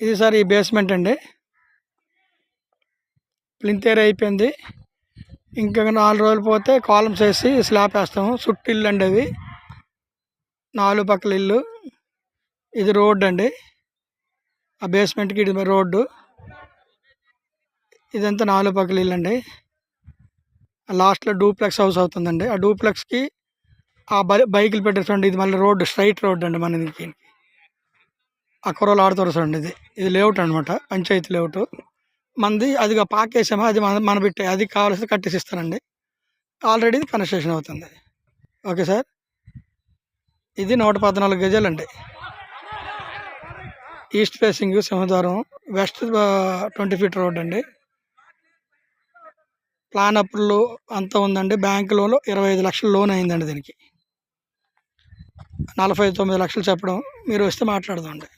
ఇది సార్ ఈ బేస్మెంట్ అండి. ప్లింత్ ఏరియా అయిపోయింది. ఇంకా 4 రోజులు పోతే కాలమ్స్ వేసి స్లాబ్ వేస్తాము. చుట్టూ ఇల్లు అండి అవి, 4 పక్కల ఇల్లు. ఇది రోడ్ అండి, ఆ బేస్మెంట్కి ఇది రోడ్డు. ఇదంతా 4 పక్కల ఇల్లు అండి. లాస్ట్లో డూప్లెక్స్ హౌస్ అవుతుందండి. ఆ డూప్లెక్స్కి ఆ బైకులు పెట్టారు చూడండి, ఇది మళ్ళీ రోడ్డు, స్ట్రైట్ రోడ్డు అండి మన దీనికి. ఆ కుర్రలు ఆడుతారు చూడండి, ఇది లేఅవుట్ అనమాట, పంచాయతీ లేఅవుట్ మనది. అదిగా పాకేసామా, అది మన పెట్టే, అది కావాల్సి కట్టేసి ఇస్తానండి. ఆల్రెడీ కన్స్ట్రక్షన్ అవుతుంది. Okay sir. ఇది 114 గజాలండి. ఈస్ట్ ఫేసింగ్ సింహద్వారం, వెస్ట్ 20 ఫీట్ రోడ్ అండి. ప్లాన్ అప్రూవల్ అంతా ఉందండి. బ్యాంకులో 25 లక్షలు లోన్ అయిందండి. దీనికి 49 లక్షలు చెప్పడం, మీరు వస్తే మాట్లాడదామండి.